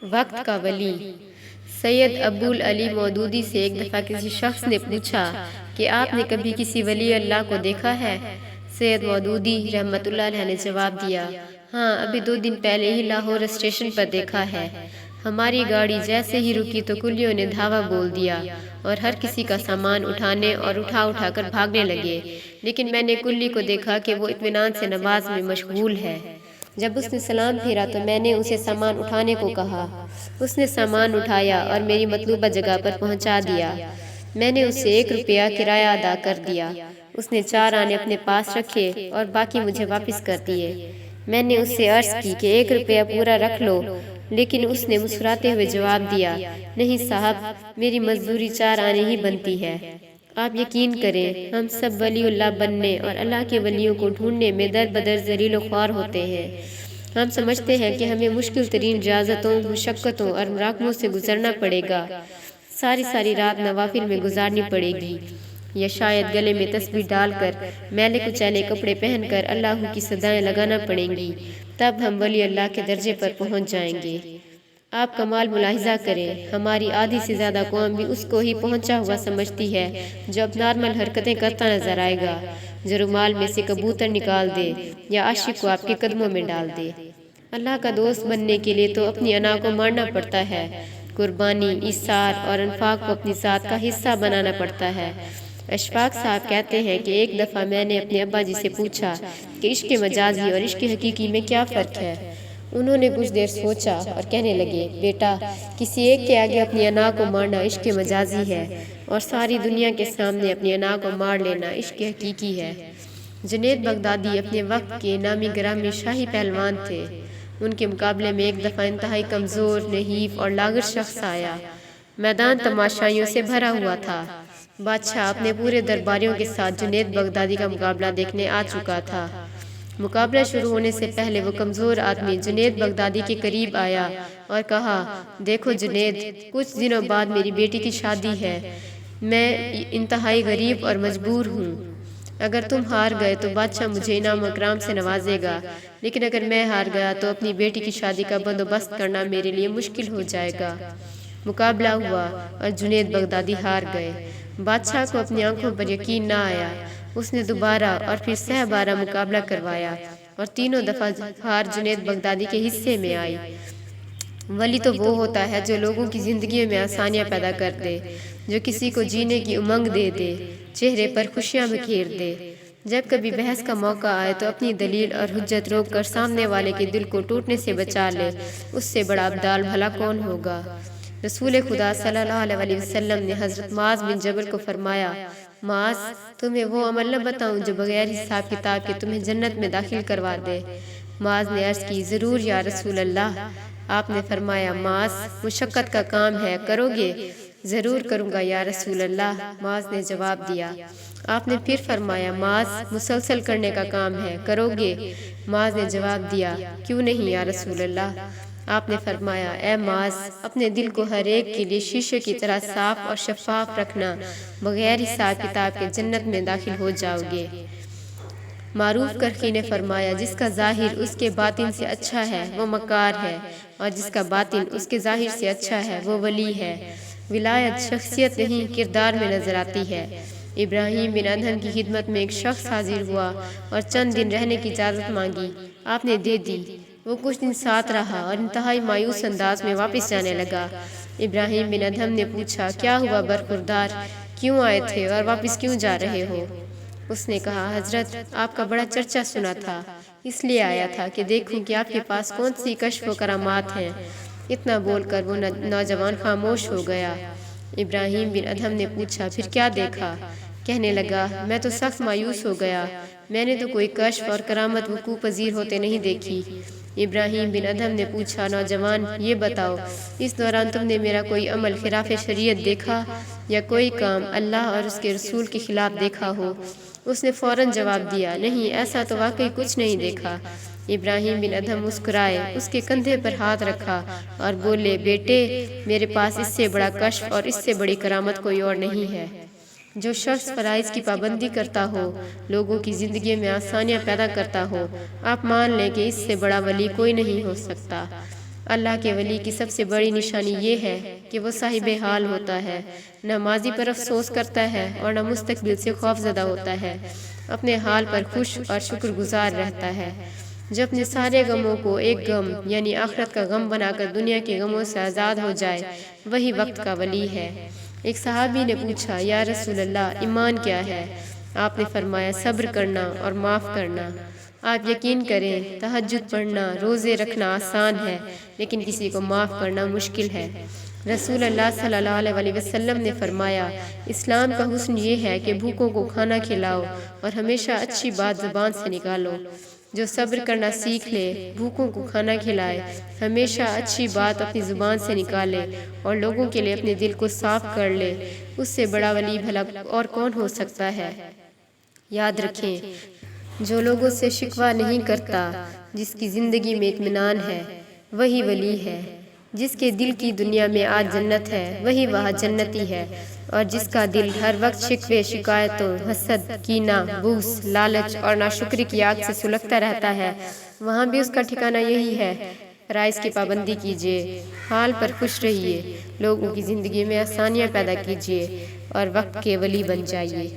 وقت کا ولی۔ سید ابوالعلی مودودی سے ایک دفعہ کسی شخص نے پوچھا کہ آپ نے کبھی کسی ولی اللہ کو دیکھا ہے؟ سید مودودی رحمۃ اللہ علیہ نے جواب دیا، ہاں، ابھی 2 دن پہلے ہی لاہور اسٹیشن پر دیکھا ہے۔ ہماری گاڑی جیسے ہی رکی تو کلیوں نے دھاوا بول دیا اور ہر کسی کا سامان اٹھانے اور اٹھا کر بھاگنے لگے، لیکن میں نے کلی کو دیکھا کہ وہ اطمینان سے نماز میں مشغول ہے۔ جب اس نے سلام پھیرا تو میں نے اسے سامان اٹھانے کو کہا۔ اس نے سامان اٹھایا اور میری مطلوبہ جگہ پر پہنچا دیا۔ میں نے اسے 1 روپیہ کرایہ ادا کر دیا۔ اس نے 4 آنے اپنے پاس رکھے اور باقی مجھے واپس کر دیے۔ میں نے اس سے عرض کی کہ 1 روپیہ پورا رکھ لو، لیکن اس نے مسکراتے ہوئے جواب دیا، نہیں صاحب، میری مزدوری 4 آنے ہی بنتی ہے۔ آپ یقین کریں، ہم سب ولی اللہ بننے اور اللہ کے ولیوں کو ڈھونڈنے میں در بدر ذلیل و خوار ہوتے ہیں۔ ہم سمجھتے ہیں کہ ہمیں مشکل ترین ریاضتوں، مشقتوں اور مراقبوں سے گزرنا پڑے گا، ساری رات نوافل میں گزارنی پڑے گی، یا شاید گلے میں تسبیح ڈال کر میلے کچیلے کپڑے پہن کر اللہ کی صدائیں لگانا پڑیں گی، تب ہم ولی اللہ کے درجے پر پہنچ جائیں گے۔ آپ کمال ملاحظہ کریں، ہماری آدھی سے زیادہ قوم بھی اس کو ہی پہنچا ہوا سمجھتی ہے جو اب نارمل حرکتیں کرتا نظر آئے گا، جو رومال میں سے کبوتر نکال دے یا عاشق کو آپ کے قدموں میں ڈال دے۔ اللہ کا دوست بننے کے لیے تو اپنی انا کو مارنا پڑتا ہے، قربانی، ایثار اور انفاق کو اپنی ذات کا حصہ بنانا پڑتا ہے۔ اشفاق صاحب کہتے ہیں کہ ایک دفعہ میں نے اپنے ابا جی سے پوچھا کہ عشق مجازی اور عشق حقیقی میں کیا فرق ہے؟ انہوں نے کچھ دیر سوچا اور کہنے لگے، بیٹا، کسی ایک کے آگے اپنی انا کو مارنا عشق مجازی ہے اور ساری دنیا کے سامنے اپنی انا کو مار لینا عشق حقیقی ہے۔ جنید بغدادی اپنے وقت کے نامی گرامی شاہی پہلوان تھے۔ ان کے مقابلے میں ایک دفعہ انتہائی کمزور، نحیف اور لاغر شخص آیا۔ میدان تماشائیوں سے بھرا ہوا تھا۔ بادشاہ اپنے پورے درباریوں کے ساتھ جنید بغدادی کا مقابلہ دیکھنے آ چکا تھا۔ مقابلہ شروع ہونے سے پہلے وہ کمزور آدمی جنید بغدادی کے قریب آیا اور کہا، دیکھو جنید، کچھ دنوں بعد میری بیٹی کی شادی ہے۔ میں انتہائی غریب اور مجبور ہوں۔ اگر تم ہار گئے تو بادشاہ مجھے انعام و اکرام سے نوازے گا، لیکن اگر میں ہار گیا تو اپنی بیٹی کی شادی کا بندوبست کرنا میرے لیے مشکل ہو جائے گا۔ مقابلہ ہوا اور جنید بغدادی ہار گئے۔ بادشاہ کو اپنی آنکھوں پر یقین نہ آیا۔ اس نے دوبارہ اور پھر 12 مقابلہ کروایا اور تینوں دفعہ ہار جنید بغدادی کے حصے میں آئی۔ ولی تو وہ ہوتا ہے جو لوگوں کی زندگیوں میں آسانیاں پیدا کر دے، جو کسی کو جینے کی امنگ دے دے، چہرے پر خوشیاں بکھیر دے۔ جب کبھی بحث کا موقع آئے تو اپنی دلیل اور حجت روک کر سامنے والے کے دل کو ٹوٹنے سے بچا لے، اس سے بڑا ابدال بھلا کون ہوگا؟ رسول خدا صلی اللہ علیہ وسلم نے حضرت معاذ بن جبل کو فرمایا، معاذ، تمہیں وہ عمل نہ بتاؤں جو بغیر حساب کتاب کے تمہیں جنت میں داخل کروا دے؟ معاذ نے عرض کی، ضرور یا رسول اللہ۔ آپ نے فرمایا، معاذ، مشقت کا کام ہے، کرو گے؟ ضرور کروں گا یا رسول اللہ، معاذ نے جواب دیا۔ آپ نے پھر فرمایا، معاذ، مسلسل کرنے کا کام ہے، کرو گے؟ معاذ نے جواب دیا، کیوں نہیں یا رسول اللہ۔ آپ نے فرمایا، اے معاذ، اپنے دل کو ہر ایک کے لیے شیشے کی طرح صاف اور شفاف رکھنا، بغیر حساب کتاب کے جنت میں داخل ہو جاؤ گے۔ معروف کرخی نے فرمایا، جس کا ظاہر اس کے باطن سے اچھا ہے وہ مکار ہے، اور جس کا باطن اس کے ظاہر سے اچھا ہے وہ ولی ہے۔ ولایت شخصیت نہیں، کردار میں نظر آتی ہے۔ ابراہیم بن ادہم کی خدمت میں ایک شخص حاضر ہوا اور چند دن رہنے کی اجازت مانگی۔ آپ نے دے دی۔ وہ کچھ دن ساتھ رہا اور انتہائی مایوس انداز میں واپس جانے لگا۔ ابراہیم بن ادہم نے پوچھا، کیا ہوا برخوردار، کیوں آئے تھے اور واپس کیوں جا رہے ہو؟ اس نے کہا، حضرت، آپ کا بڑا چرچا سنا تھا، اس لیے آیا تھا کہ دیکھوں کہ آپ کے پاس کون سی کشف و کرامات ہیں۔ اتنا بول کر وہ نوجوان خاموش ہو گیا۔ ابراہیم بن ادہم نے پوچھا، پھر کیا دیکھا؟ کہنے لگا، میں تو سخت مایوس ہو گیا، میں نے تو کوئی کشف اور کرامت وقوع پذیر ہوتے نہیں دیکھی۔ ابراہیم بن ادہم نے پوچھا، نوجوان، یہ بتاؤ، اس دوران تم نے میرا کوئی عمل خلاف شریعت دیکھا یا کوئی کام اللہ اور اس کے رسول کے خلاف دیکھا ہو؟ اس نے فوراً جواب دیا، نہیں، ایسا تو واقعی کچھ نہیں دیکھا۔ ابراہیم بن ادہم مسکرائے، اس کے کندھے پر ہاتھ رکھا اور بولے، بیٹے، میرے پاس اس سے بڑا کشف اور اس سے بڑی کرامت کوئی اور نہیں ہے۔ جو شخص فرائض کی پابندی کرتا ہو، لوگوں کی زندگی میں آسانیاں پیدا کرتا ہو، آپ مان لیں کہ اس سے بڑا ولی کوئی نہیں ہو سکتا۔ اللہ کے ولی کی سب سے بڑی نشانی یہ ہے کہ وہ صاحب حال ہوتا ہے، نہ ماضی پر افسوس کرتا ہے اور نہ مستقبل سے خوف زدہ ہوتا ہے، اپنے حال پر خوش اور شکر گزار رہتا ہے۔ جو اپنے سارے غموں کو ایک غم یعنی آخرت کا غم بنا کر دنیا کے غموں سے آزاد ہو جائے، وہی وقت کا ولی ہے۔ ایک صحابی نے پوچھا، یا رسول اللہ، ایمان کیا ہے؟ آپ نے فرمایا، صبر کرنا اور معاف کرنا۔ آپ یقین کریں، تہجد پڑھنا، روزے رکھنا آسان ہے، لیکن کسی کو معاف کرنا مشکل ہے۔ رسول اللہ صلی اللہ علیہ وسلم نے فرمایا، اسلام کا حسن یہ ہے کہ بھوکوں کو کھانا کھلاؤ اور ہمیشہ اچھی بات زبان سے نکالو۔ جو صبر کرنا سیکھ لے، بھوکوں کو کھانا کھلائے، ہمیشہ اچھی بات اپنی زبان سے نکالے اور لوگوں کے لیے اپنے دل کو صاف کر لے، اس سے بڑا ولی بھلا اور کون ہو سکتا ہے؟ یاد رکھیں، جو لوگوں سے شکوہ نہیں کرتا، جس کی زندگی میں اطمینان ہے، وہی ولی ہے۔ جس کے دل کی دنیا میں آج جنت ہے، وہی وہاں جنتی ہے، اور جس کا دل ہر وقت شکوے، شکایتوں، حسد، کینہ، بغض، لالچ اور ناشکری کی آگ سے سلگتا رہتا ہے، وہاں بھی اس کا ٹھکانہ یہی ہے۔ فرائض کی پابندی کیجیے، حال پر خوش رہیے، لوگوں کی زندگی میں آسانیاں پیدا کیجیے اور وقت کے ولی بن جائیے۔